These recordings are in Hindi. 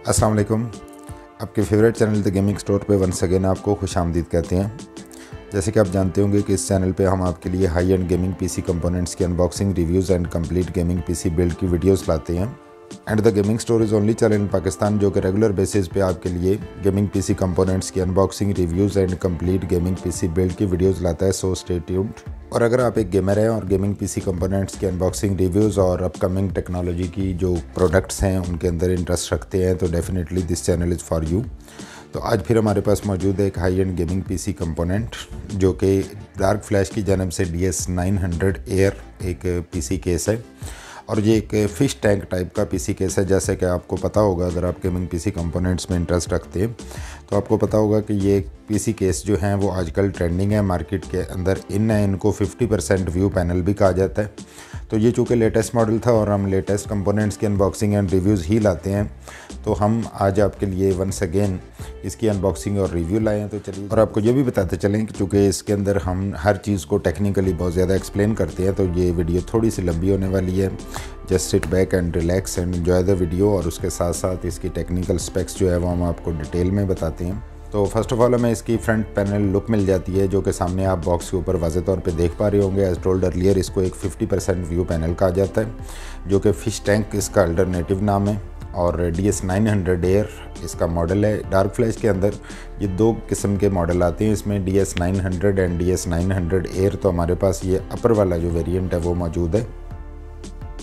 अस्सलाम वालेकुम। आपके favourite channel the gaming store पे वंस अगेन आपको खुशामदीद कहते हैं। जैसे कि आप जानते होंगे कि इस चैनल पे हम आपके लिए high end gaming PC components की unboxing, reviews and complete gaming PC build की वीडियोस लाते हैं। And the gaming store is only channel in Pakistan जो कि रेगुलर बेसिस पे आपके लिए गेमिंग पीसी कंपोनेंट्स की unboxing, reviews and complete gaming PC build की वीडियोज़ लाता है। So stay tuned. और अगर आप एक गेमर हैं और गेमिंग पीसी कंपोनेंट्स की अनबॉक्सिंग, रिव्यूज़ और अपकमिंग टेक्नोलॉजी की जो प्रोडक्ट्स हैं उनके अंदर इंटरेस्ट रखते हैं तो definitely this channel is for you. तो आज फिर हमारे पास मौजूद है एक high end gaming PC component जो कि डार्क फ्लैश की जानब से DS900 एयर एक पीसी केस है। और ये एक फ़िश टैंक टाइप का पीसी केस है। जैसे कि आपको पता होगा, अगर आप गेमिंग पीसी कंपोनेंट्स में इंटरेस्ट रखते हैं तो आपको पता होगा कि ये पीसी केस जो हैं वो आजकल ट्रेंडिंग है मार्केट के अंदर। इनको 50% व्यू पैनल भी कहा जाता है। तो ये चूँकि लेटेस्ट मॉडल था और हम लेटेस्ट कंपोनेंट्स की अनबॉक्सिंग एंड रिव्यूज़ ही लाते हैं, तो हम आज आपके लिए वंस अगेन इसकी अनबॉक्सिंग और रिव्यू लाए हैं। तो चलिए, और आपको ये भी बताते चलें कि चूँकि इसके अंदर हम हर चीज़ को टेक्निकली बहुत ज़्यादा एक्सप्लेन करते हैं तो ये वीडियो थोड़ी सी लंबी होने वाली है। Just sit back and relax and enjoy the video. और उसके साथ साथ इसकी टेक्निकल स्पेक्स जो है वो हम आपको डिटेल में बताते हैं। तो फर्स्ट ऑफ ऑल हमें इसकी फ्रंट पैनल लुक मिल जाती है जो कि सामने आप बॉक्स के ऊपर वाज़े तौर पे देख पा रहे होंगे। एज टोल्ड अर्लियर, इसको एक 50% व्यू पैनल कहा जाता है जो कि फ़िश टैंक इसका अल्टरनेटिव नाम है। और DS900 एयर इसका मॉडल है। डार्क फ्लैश के अंदर ये दो किस्म के मॉडल आते हैं, इसमें DS900 एंड DS900 एयर। तो हमारे पास ये अपर वाला जो वेरिएंट है वो मौजूद है।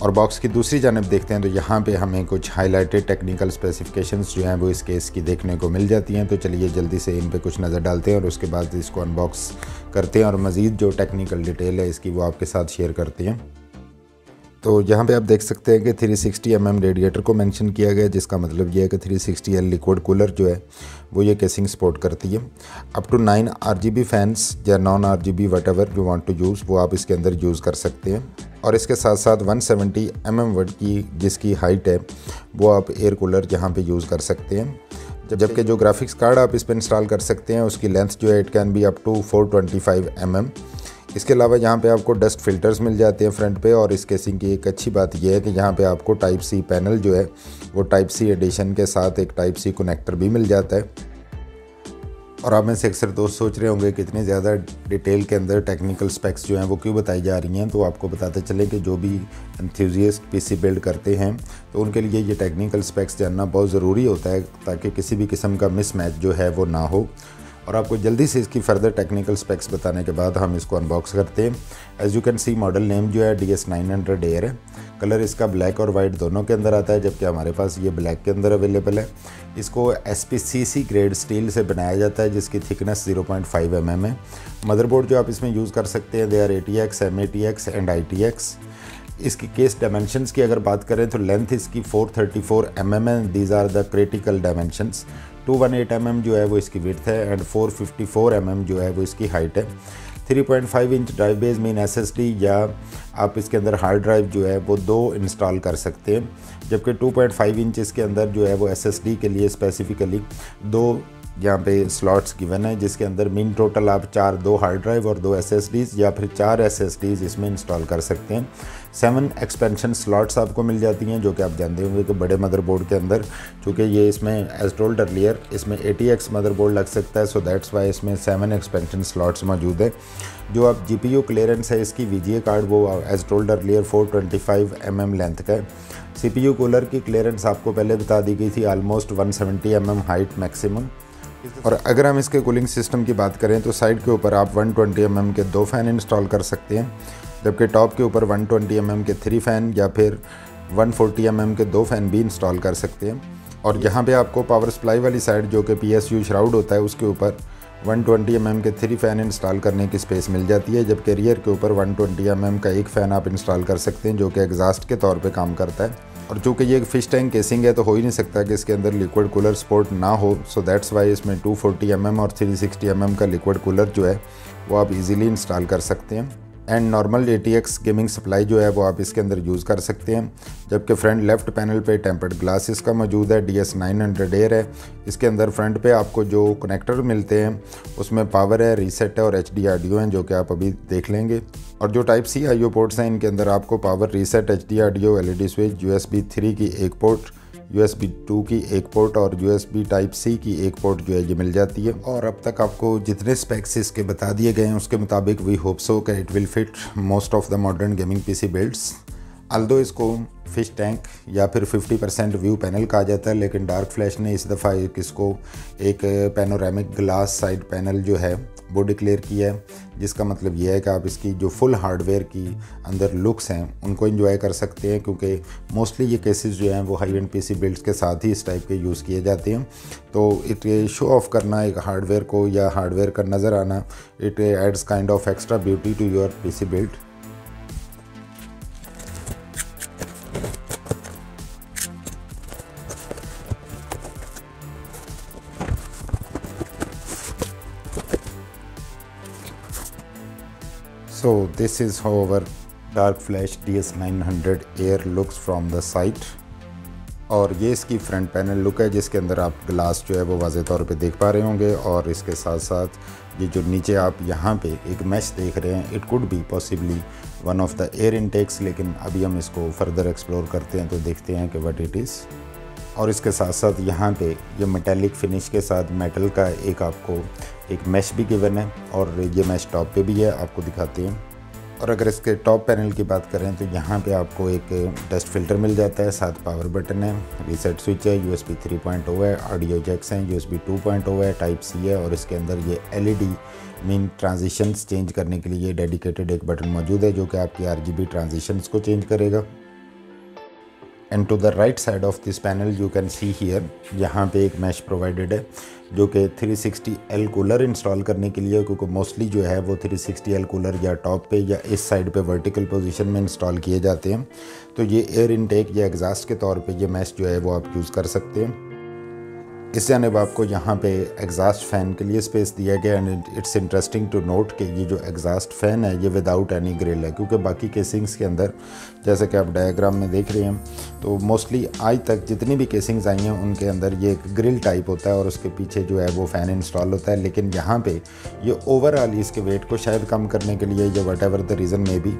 और बॉक्स की दूसरी जानब देखते हैं तो यहाँ पे हमें कुछ हाईलाइटेड टेक्निकल स्पेसिफिकेशंस जो हैं वो इस केस की देखने को मिल जाती हैं। तो चलिए जल्दी से इन पे कुछ नज़र डालते हैं और उसके बाद इसको अनबॉक्स करते हैं और मज़ीद जो टेक्निकल डिटेल है इसकी वो आपके साथ शेयर करते हैं। तो यहाँ पे आप देख सकते हैं कि 360 mm रेडिएटर को मेंशन किया गया है, जिसका मतलब ये है कि 360L लिक्विड कूलर जो है वो ये केसिंग सपोर्ट करती है। अप टू 9 RGB फैंस या non RGB whatever you want to use वो आप इसके अंदर यूज़ कर सकते हैं। और इसके साथ साथ 170 mm वर्ड की जिसकी हाइट है वो आप एयर कूलर यहाँ पे यूज़ कर सकते हैं। जबकि जो ग्राफिक्स कार्ड आप इस पर इंस्टॉल कर सकते हैं उसकी लेंथ जो है it can be up to 425 mm। इसके अलावा यहाँ पे आपको डस्ट फिल्टर्स मिल जाते हैं फ्रंट पे। और इस केसिंग की एक अच्छी बात यह है कि यहाँ पे आपको टाइप सी पैनल जो है वो टाइप सी एडिशन के साथ एक टाइप सी कनेक्टर भी मिल जाता है। और आप में से अक्सर दोस्त सोच रहे होंगे कि इतने ज़्यादा डिटेल के अंदर टेक्निकल स्पेक्स जो हैं वो क्यों बताई जा रही हैं। तो आपको बताते चले कि जो भी एंथुसियास्ट पीसी बिल्ड करते हैं तो उनके लिए ये टेक्निकल स्पेक्स जानना बहुत ज़रूरी होता है ताकि किसी भी किस्म का मिसमैच जो है वो ना हो। और आपको जल्दी से इसकी फर्दर टेक्निकल स्पेक्स बताने के बाद हम इसको अनबॉक्स करते हैं। As you can C model name जो है DS900 एयर है। कलर इसका ब्लैक और वाइट दोनों के अंदर आता है, जबकि हमारे पास ये ब्लैक के अंदर अवेलेबल है। इसको SPCC ग्रेड स्टील से बनाया जाता है जिसकी थिकनेस 0.5 mm है। मदरबोर्ड जो आप इसमें यूज़ कर सकते हैं they are ATX, M-ATX and ITX। इसकी केस डायमेंशंस की अगर बात करें तो लेंथ इसकी 434 mm है। These are the critical dimensions. 218 mm जो है वो इसकी विड्थ है एंड 454 mm जो है वो इसकी हाइट है। 3.5 inch drive base mean SSD या आप इसके अंदर हार्ड ड्राइव जो है वो 2 इंस्टॉल कर सकते हैं, जबकि 2.5 इंच इसके अंदर जो है वो SSD के लिए स्पेसिफिकली 2 यहाँ पे स्लॉट्स गिवन है, जिसके अंदर मीन टोटल आप 2 हार्ड ड्राइव और 2 SSDs या फिर 4 SSDs इसमें इंस्टॉल कर सकते हैं। 7 एक्सपेंशन स्लॉट्स आपको मिल जाती हैं जो कि आप जानते होंगे कि बड़े मदरबोर्ड के अंदर चूँकि ये इसमें एज टोल्ड अर्लियर इसमें ATX मदरबोर्ड लग सकता है। सो दैट्स वाई इसमें 7 एक्सपेंशन स्लॉट्स मौजूद है। जो आप GPU क्लियरेंस है इसकी VGA कार्ड वो as told earlier 425 mm length का है। CPU कूलर की क्लियरेंस आपको पहले बता दी गई थी ऑलमोस्ट 170 mm हाइट मैक्सिमम। और अगर हम इसके कूलिंग सिस्टम की बात करें तो साइड के ऊपर आप 120 mm के 2 फ़ैन इंस्टॉल कर सकते हैं, जबकि टॉप के ऊपर 120 mm के 3 फ़ैन या फिर 140 mm के 2 फ़ैन भी इंस्टॉल कर सकते हैं। और यहाँ पे आपको पावर सप्लाई वाली साइड जो कि PSU श्राउड होता है उसके ऊपर 120 mm के 3 फ़ैन इंस्टॉल करने की स्पेस मिल जाती है, जबकि रियर के ऊपर 120 mm का एक फ़ैन आप इंस्टॉल कर सकते हैं जो कि एग्जॉस्ट के तौर पे काम करता है। और चूँकि ये एक फ़िश टैंक केसिंग है तो हो ही नहीं सकता कि इसके अंदर लिक्विड कूलर सपोर्ट ना हो। सो दैट्स वाई इसमें 240 mm और 360 mm का लिक्विड कूलर जो है वो आप इजीली इंस्टॉल कर सकते हैं। And normal ATX gaming supply जो है वो आप इसके अंदर यूज़ कर सकते हैं, जबकि फ्रंट लेफ़्ट पैनल पे टेम्पर्ड ग्लास इसका मौजूद है। DS900 एयर है। इसके अंदर फ्रंट पे आपको जो कनेक्टर मिलते हैं उसमें पावर है, रीसेट है और HD ऑडियो हैं जो कि आप अभी देख लेंगे। और जो टाइप C IO पोर्ट्स हैं इनके अंदर आपको power, reset, HD audio, LED switch, USB 3 की एक पोर्ट USB 2 की एक पोर्ट और USB Type-C की एक पोर्ट जो है ये मिल जाती है। और अब तक आपको जितने स्पेक्स इसके बता दिए गए हैं उसके मुताबिक वी होप सो कि it will fit most of the modern gaming PC builds. Although इसको फिश टैंक या फिर 50% व्यू पैनल कहा जाता है, लेकिन डार्क फ्लैश ने इस दफ़ा इसको एक पैनोरामिक ग्लास साइड पैनल जो है वो डिक्लेयर किया है, जिसका मतलब ये है कि आप इसकी जो फुल हार्डवेयर की अंदर लुक्स हैं उनको एंजॉय कर सकते हैं, क्योंकि मोस्टली ये केसेस जो हैं वो हाई एंड PC बिल्ड्स के साथ ही इस टाइप के यूज़ किए जाते हैं। तो इट शो ऑफ करना एक हार्डवेयर को या हार्डवेयर का नज़र आना, it adds kind of extra beauty to your PC build. So this is how our Dark Flash DS900 Air looks from the side। और ये इसकी फ्रंट पैनल लुक है, जिसके अंदर आप ग्लास जो है वो वाज़े तौर पे देख पा रहे होंगे। और इसके साथ साथ ये जो नीचे आप यहाँ पे एक मैश देख रहे हैं, it could be possibly one of the air intakes, लेकिन अभी हम इसको फर्दर एक्सप्लोर करते हैं तो देखते हैं कि व्हाट इट इज़। और इसके साथ साथ यहाँ पे ये मेटेलिक फिनिश के साथ मेटल का एक आपको एक मैश भी गिवन है, और ये मैश टॉप पे भी है, आपको दिखाते हैं। और अगर इसके टॉप पैनल की बात करें तो यहाँ पे आपको एक डस्ट फिल्टर मिल जाता है, साथ पावर बटन है, रीसेट स्विच है, USB 3.0 है, ऑडियो जैक्स हैं, USB 2.0 है, Type-C है, और इसके अंदर ये LED मीन ट्रांजिशंस चेंज करने के लिए डेडिकेटेड एक बटन मौजूद है जो कि आपकी RGB ट्रांजिशंस को चेंज करेगा। And to the right side of this panel you can see here, यहाँ पे एक मैश प्रोवाइडेड है जो कि 360L कूलर इंस्टॉल करने के लिए, क्योंकि मोस्टली जो है वो 360L कूलर या टॉप पे या इस साइड पे वर्टिकल पोजीशन में इंस्टॉल किए जाते हैं। तो ये एयर इनटेक या एग्जॉस्ट के तौर पे ये मैश जो है वो आप यूज़ कर सकते हैं। इस जानिब आपको यहाँ पे एग्जॉस्ट फ़ैन के लिए स्पेस दिया गया। And it's interesting to note कि ये जो एग्जॉस्ट फ़ैन है ये विदाउट एनी ग्रिल है, क्योंकि बाकी केसिंग्स के अंदर जैसे कि आप डायग्राम में देख रहे हैं तो मोस्टली आज तक जितनी भी केसिंग्स आई हैं उनके अंदर ये एक ग्रिल टाइप होता है और उसके पीछे जो है वो फ़ैन इंस्टॉल होता है। लेकिन यहाँ पे ये ओवरऑल इसके वेट को शायद कम करने के लिए या वट एवर द रीज़न में भी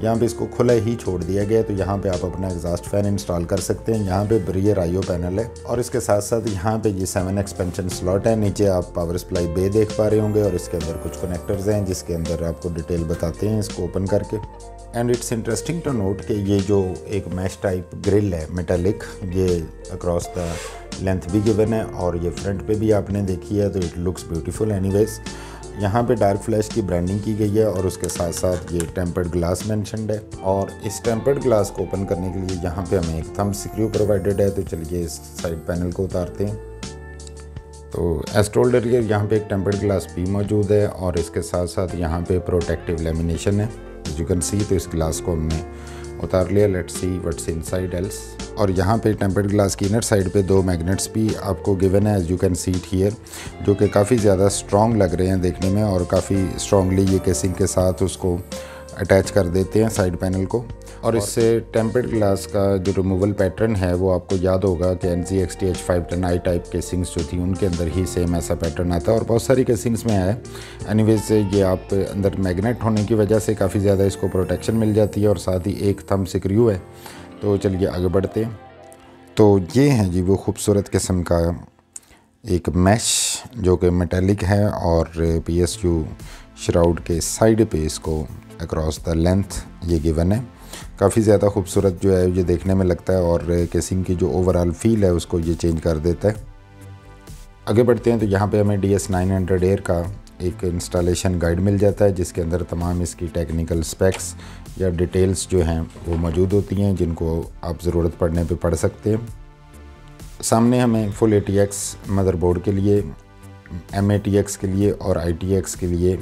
यहाँ पे इसको खुला ही छोड़ दिया गया। तो यहाँ पे आप अपना एग्जॉस्ट फ़ैन इंस्टॉल कर सकते हैं। यहाँ पे रियर IO पैनल है, और इसके साथ साथ यहाँ पे ये 7 एक्सपेंशन स्लॉट है। नीचे आप पावर सप्लाई बे देख पा रहे होंगे, और इसके अंदर कुछ कनेक्टर्स हैं जिसके अंदर आपको डिटेल बताते हैं इसको ओपन करके। And it's interesting to note कि ये जो एक मैश टाइप ग्रिल है मेटालिक, ये अक्रॉस द लेंथ भी गिवन है, और ये फ्रंट पे भी आपने देखी है, तो इट लुक्स ब्यूटीफुल एनीवेज। यहाँ पे डार्क फ्लैश की ब्रांडिंग की गई है, और उसके साथ साथ ये टेम्पर्ड ग्लास मेंशन्ड है। और इस टेम्पर्ड ग्लास को ओपन करने के लिए यहाँ पे हमें एक थंब स्क्रू प्रोवाइडेड है। तो चलिए इस साइड पैनल को उतारते हैं। तो एज टोल्ड अर्लियर यहाँ पे एक टेम्पर्ड ग्लास भी मौजूद है, और इसके साथ साथ यहाँ पे प्रोटेक्टिव लेमिनेशन है एज यू कैन सी। तो इस ग्लास को हमने उतार लिया। Let's see what's inside else. और यहाँ पे टेम्पर्ड ग्लास की इनर साइड पे 2 मैग्नेट्स भी आपको गिवन है as you can see it here, जो कि काफ़ी ज़्यादा स्ट्रॉन्ग लग रहे हैं देखने में, और काफ़ी स्ट्रॉन्गली ये केसिंग के साथ उसको अटैच कर देते हैं साइड पैनल को। और इससे टेम्पर्ड ग्लास का जो रिमूवल पैटर्न है वो आपको याद होगा कि NZXT H510i टाइप केसिंग्स जो थी उनके अंदर ही सेम ऐसा पैटर्न आता है, और बहुत सारी केसिंग्स में आया है। एनीवेज ये आप अंदर मैग्नेट होने की वजह से काफ़ी ज़्यादा इसको प्रोटेक्शन मिल जाती है, और साथ ही एक थंब स्क्रू है। तो चलिए आगे बढ़ते हैं। तो ये है जी वो खूबसूरत किस्म का एक मैश जो कि मेटालिक है, और PSU श्राउड के साइड पे इसको अक्रॉस द लेंथ ये गिवन है। काफ़ी ज़्यादा खूबसूरत जो है ये देखने में लगता है, और केसिंग की जो ओवरऑल फील है उसको ये चेंज कर देता है। आगे बढ़ते हैं तो यहाँ पे हमें DS900 एयर का एक इंस्टॉलेशन गाइड मिल जाता है, जिसके अंदर तमाम इसकी टेक्निकल स्पेक्स या डिटेल्स जो हैं वो मौजूद होती हैं, जिनको आप ज़रूरत पड़ने पे पढ़ सकते हैं। सामने हमें फुल ATX मदरबोर्ड के लिए, MATX के लिए और ITX के लिए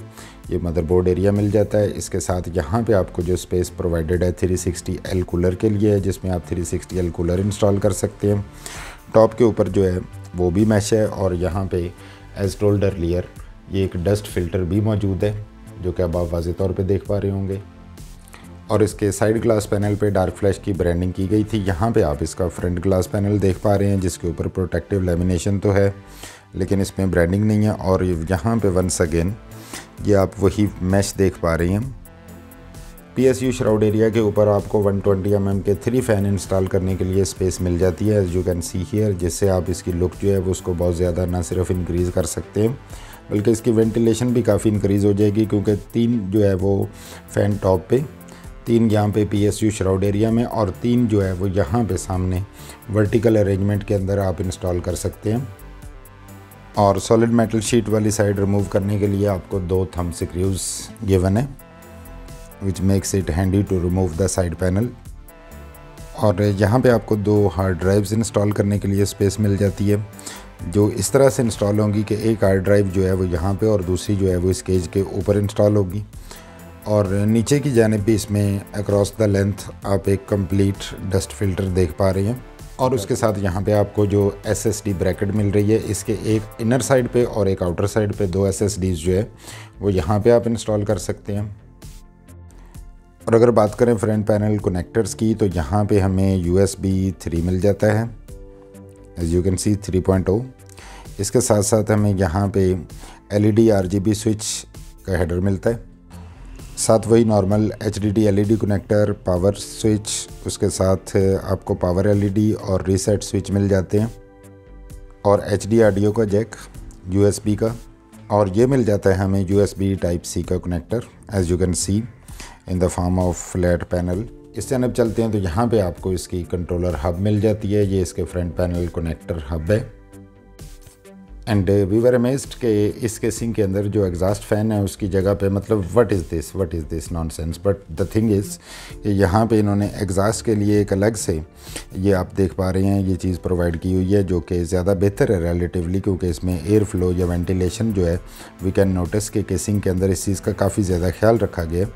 ये मदरबोर्ड एरिया मिल जाता है। इसके साथ यहाँ पे आपको जो स्पेस प्रोवाइडेड है 360L कूलर के लिए है, जिसमें आप 360L कूलर इंस्टॉल कर सकते हैं। टॉप के ऊपर जो है वो भी मैश है, और यहाँ पे एज टोल्ड अर्लियर ये एक डस्ट फिल्टर भी मौजूद है, जो कि अब आप वाज़े तौर पे देख पा रहे होंगे। और इसके साइड ग्लास पैनल पे डार्क फ्लैश की ब्रांडिंग की गई थी। यहाँ पे आप इसका फ्रंट ग्लास पैनल देख पा रहे हैं, जिसके ऊपर प्रोटेक्टिव लेमिनेशन तो है, लेकिन इसमें ब्रांडिंग नहीं है। और यहाँ पे वंस अगेन ये आप वही मैश देख पा रहे हैं PSU श्राउड एरिया के ऊपर आपको 120 mm के 3 फ़ैन इंस्टॉल करने के लिए स्पेस मिल जाती है as you can see here, जिससे आप इसकी लुक जो है वो उसको बहुत ज़्यादा ना सिर्फ इंक्रीज़ कर सकते हैं बल्कि इसकी वेंटिलेशन भी काफ़ी इंक्रीज़ हो जाएगी, क्योंकि 3 जो है वो फ़ैन टॉप पे, 3 यहाँ पे PSU श्राउड एरिया में और 3 जो है वो यहाँ पे सामने वर्टिकल अरेंजमेंट के अंदर आप इंस्टॉल कर सकते हैं। और सॉलिड मेटल शीट वाली साइड रिमूव करने के लिए आपको 2 थंब स्क्रूज गिवन है which makes it handy to remove the side panel। और यहाँ पे आपको 2 हार्ड ड्राइव्स इंस्टॉल करने के लिए स्पेस मिल जाती है, जो इस तरह से इंस्टॉल होंगी कि एक हार्ड ड्राइव जो है वो यहाँ पे और दूसरी जो है वो इस केज के ऊपर इंस्टॉल होगी। और नीचे की जानिब भी इसमें अक्रॉस द लेंथ आप एक कंप्लीट डस्ट फिल्टर देख पा रहे हैं। और उसके साथ यहाँ पे आपको जो SSD ब्रैकेट मिल रही है, इसके एक इनर साइड पे और एक आउटर साइड पे 2 SSDs जो है वो यहाँ पे आप इंस्टॉल कर सकते हैं। और अगर बात करें फ्रंट पैनल कनेक्टर्स की, तो यहाँ पे हमें USB 3 मिल जाता है एज यू कैन सी 3.0। इसके साथ साथ हमें यहाँ पे LED RGB स्विच का हेडर मिलता है, साथ वही normal HDD LED connector, power switch, उसके साथ आपको पावर LED और रीसेट स्विच मिल जाते हैं और HD ऑडियो का जैक USB का, और ये मिल जाता है हमें USB Type-C का connector as you can see in the form of flat panel. इससे जब चलते हैं तो यहाँ पे आपको इसकी कंट्रोलर हब मिल जाती है, ये इसके फ्रंट पैनल कनेक्टर हब है। एंड वी वर अमेज्ड कि इस केसिंग के अंदर जो एग्जॉस्ट फ़ैन है उसकी जगह पे, मतलब what is this nonsense, but the thing is कि यहाँ पे इन्होंने एग्जॉस्ट के लिए एक अलग से, ये आप देख पा रहे हैं, ये चीज़ प्रोवाइड की हुई है जो कि ज़्यादा बेहतर है रिलेटिवली, क्योंकि इसमें एयर फ्लो या वेंटिलेशन जो है वी कैन नोटिस कि केसिंग के अंदर इस चीज़ का काफ़ी ज़्यादा ख्याल रखा गया है।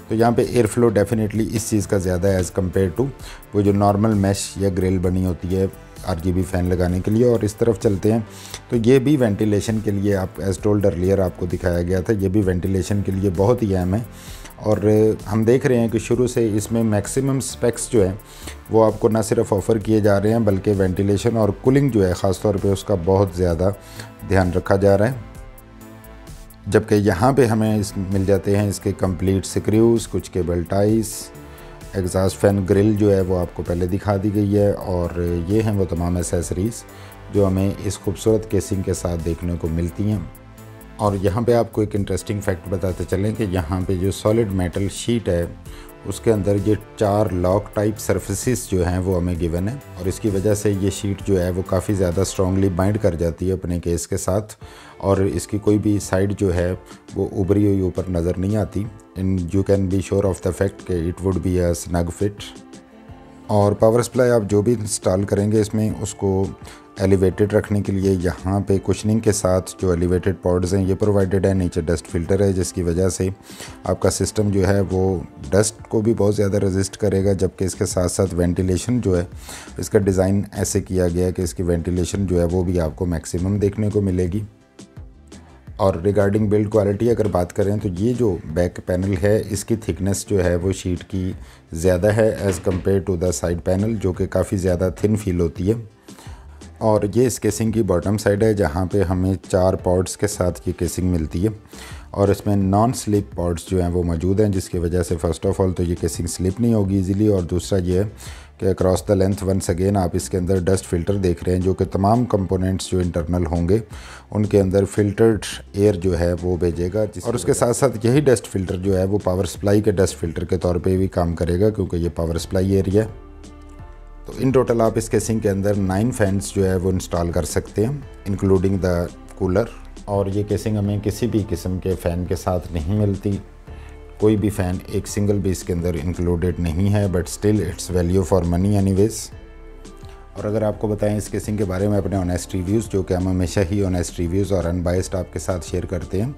तो यहाँ पे एयर फ्लो डेफिनेटली इस चीज़ का ज़्यादा है एज़ कम्पेयर टू वो जो नॉर्मल मैश या ग्रिल बनी होती है RGB फ़ैन लगाने के लिए। और इस तरफ चलते हैं तो ये भी वेंटिलेशन के लिए, आप एज टोल्ड अर्लियर आपको दिखाया गया था, ये भी वेंटिलेशन के लिए बहुत ही अहम है। और हम देख रहे हैं कि शुरू से इसमें मैक्सिमम स्पेक्स जो है वो आपको ना सिर्फ ऑफ़र किए जा रहे हैं बल्कि वेंटिलेशन और कूलिंग जो है ख़ास तौर पे उसका बहुत ज़्यादा ध्यान रखा जा रहा है। जबकि यहाँ पे हमें मिल जाते हैं इसके कंप्लीट स्क्रूज़, कुछ केबल टाइस, एग्जॉस्ट फैन ग्रिल जो है वो आपको पहले दिखा दी गई है, और ये हैं वो तमाम एसेसरीज़ जो हमें इस खूबसूरत केसिंग के साथ देखने को मिलती हैं। और यहाँ पे आपको एक इंटरेस्टिंग फैक्ट बताते चलें कि यहाँ पे जो सॉलिड मेटल शीट है उसके अंदर ये 4 लॉक टाइप सरफेसेस जो हैं वो हमें गिवन है, और इसकी वजह से ये शीट जो है वो काफ़ी ज़्यादा स्ट्रॉन्गली बाइंड कर जाती है अपने केस के साथ, और इसकी कोई भी साइड जो है वो उभरी हुई ऊपर नज़र नहीं आती। And you can be sure of the fact कि it would be a snug fit. और पावर सप्लाई आप जो भी इंस्टॉल करेंगे इसमें उसको एलिवेटेड रखने के लिए यहाँ पे कुशनिंग के साथ जो एलिवेटेड पॉड्स हैं ये प्रोवाइडेड है, नीचे डस्ट फिल्टर है जिसकी वजह से आपका सिस्टम जो है वो डस्ट को भी बहुत ज़्यादा रेजिस्ट करेगा, जबकि इसके साथ साथ वेंटिलेशन जो है इसका डिज़ाइन ऐसे किया गया है कि इसकी वेंटिलेशन जो है वो भी आपको मैक्सिमम देखने को मिलेगी। और रिगार्डिंग बिल्ड क्वालिटी अगर बात करें तो ये जो बैक पैनल है इसकी थिकनेस जो है वो शीट की ज़्यादा है as compared to the side panel, जो कि काफ़ी ज़्यादा थिन फील होती है। और ये इस केसिंग की बॉटम साइड है जहाँ पे हमें 4 पॉड्स के साथ ये केसिंग मिलती है, और इसमें नॉन स्लिप पॉड्स जो हैं वो मौजूद हैं, जिसकी वजह से फ़र्स्ट ऑफ़ ऑल तो ये केसिंग स्लिप नहीं होगी इजीली, और दूसरा ये है कि across the length once again आप इसके अंदर डस्ट फिल्टर देख रहे हैं, जो कि तमाम कंपोनेंट्स जो इंटरनल होंगे उनके अंदर फिल्टर्ड एयर जो है वो भेजेगा। और उसके साथ साथ यही डस्ट फिल्टर जो है वो पावर सप्लाई के डस्ट फिल्टर के तौर पे भी काम करेगा, क्योंकि ये पावर सप्लाई एरिया है। तो इन टोटल आप इस केसिंग के अंदर 9 फैंस जो है वो इंस्टॉल कर सकते हैं इंक्लूडिंग द कूलर। और ये केसिंग हमें किसी भी किस्म के फ़ैन के साथ नहीं मिलती, कोई भी फ़ैन एक सिंगल भी इसके अंदर इंक्लूडेड नहीं है, but still it's value for money anyways. और अगर आपको बताएं इस केसिंग के बारे में अपने ऑनेस्ट रिव्यूज़, जो कि हम हमेशा ही ऑनेस्ट रिव्यूज़ और अनबाइस्ड आपके साथ शेयर करते हैं,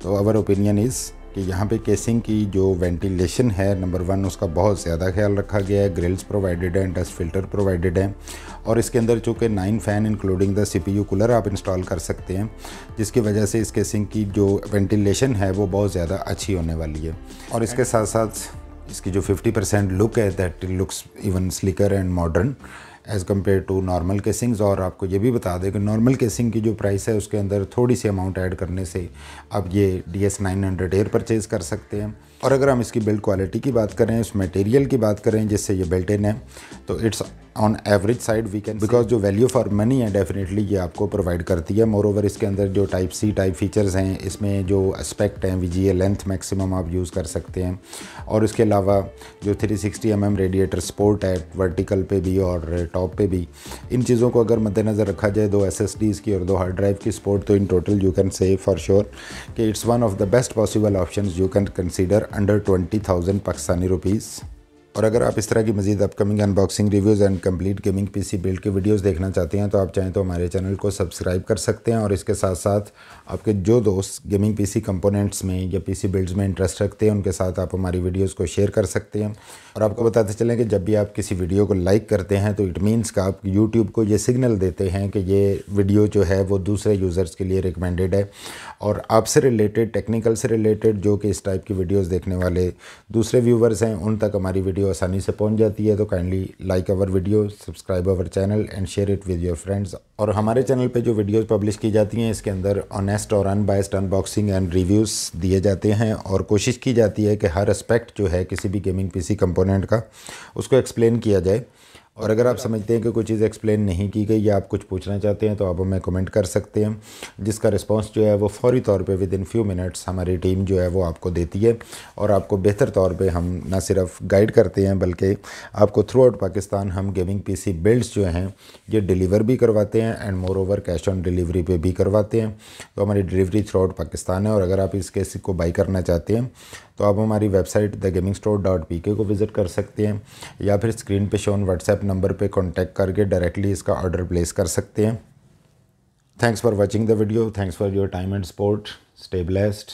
तो आवर ओपिनियन इज़ कि यहाँ पे केसिंग की जो वेंटिलेशन है नंबर 1 उसका बहुत ज़्यादा ख्याल रखा गया है, ग्रिल्स प्रोवाइडेड हैं, डस्ट फिल्टर प्रोवाइडेड हैं, और इसके अंदर चूँकि 9 fan including the CPU cooler आप इंस्टॉल कर सकते हैं, जिसकी वजह से इस केसिंग की जो वेंटिलेशन है वो बहुत ज़्यादा अच्छी होने वाली है। और इसके साथ साथ इसकी जो 50% लुक है that looks even slicker and modern as compared to normal casings. और आपको ये भी बता दें कि नॉर्मल केसिंग की जो प्राइस है उसके अंदर थोड़ी सी अमाउंट ऐड करने से आप ये DS900 एयर परचेज़ कर सकते हैं। और अगर हम इसकी बिल्ड क्वालिटी की बात करें, इस मटेरियल की बात करें जिससे ये बिल्ट इन है, तो it's on average side we can, because जो वैल्यू फॉर मनी है डेफिनेटली ये आपको प्रोवाइड करती है। मोर ओवर इसके अंदर जो टाइप सी टाइप फीचर्स हैं, इसमें जो एस्पेक्ट हैं VGA लेंथ मैक्सिमम आप यूज़ कर सकते हैं। और इसके अलावा जो 360 mm रेडिएटर सपोर्ट है वर्टिकल पे भी और टॉप पे भी, इन चीज़ों को अगर मद्देनज़र रखा जाए, 2 SSDs की और 2 हार्ड ड्राइव की सपोर्ट, तो in total you can say for sure कि it's one of the best possible option you can consider under 20,000 Pakistani rupees. और अगर आप इस तरह की मज़ीद upcoming unboxing reviews and complete gaming PC build के वीडियोस देखना चाहते हैं तो आप चाहें तो हमारे चैनल को सब्सक्राइब कर सकते हैं। और इसके साथ साथ आपके जो दोस्त गेमिंग PC कंपोनेंट्स में या PC बिल्ड्स में इंटरेस्ट रखते हैं उनके साथ आप हमारी वीडियोस को शेयर कर सकते हैं। और आपको बताते चलें कि जब भी आप किसी वीडियो को लाइक करते हैं तो इट मीन्स का आप यूट्यूब को ये सिग्नल देते हैं कि ये वीडियो जो है वो दूसरे यूज़र्स के लिए रिकमेंडेड है। और आपसे रिलेटेड, टेक्निकल से रिलेटेड जो कि इस टाइप की वीडियोस देखने वाले दूसरे व्यूवर्स हैं उन तक हमारी वीडियो आसानी से पहुंच जाती है। तो kindly like our video, subscribe our channel and share it with your friends. और हमारे चैनल पे जो वीडियोस पब्लिश की जाती हैं इसके अंदर ऑनेस्ट और अनबायस्ड अनबॉक्सिंग एंड रिव्यूज़ दिए जाते हैं और कोशिश की जाती है कि हर एस्पेक्ट जो है किसी भी गेमिंग PC कंपोनेंट का उसको एक्सप्लेन किया जाए। और अगर आप समझते हैं कि कोई चीज़ एक्सप्लेन नहीं की गई या आप कुछ पूछना चाहते हैं तो आप हमें कमेंट कर सकते हैं, जिसका रिस्पांस जो है वो फौरी तौर पे विद इन फ्यू मिनट्स हमारी टीम जो है वो आपको देती है। और आपको बेहतर तौर पे हम ना सिर्फ गाइड करते हैं बल्कि आपको थ्रू आउट पाकिस्तान हम गेमिंग PC बिल्ड्स जो हैं ये डिलीवर भी करवाते हैं and more over cash on delivery पे भी करवाते हैं। तो हमारी डिलीवरी थ्रू आउट पाकिस्तान है। और अगर आप इस केस को बाई करना चाहते हैं तो आप हमारी वेबसाइट thegamingstore.pk को विज़िट कर सकते हैं या फिर स्क्रीन पे शोन व्हाट्सएप नंबर पे कांटेक्ट करके डायरेक्टली इसका ऑर्डर प्लेस कर सकते हैं। Thanks for watching the video, thanks for your time and support, stay blessed.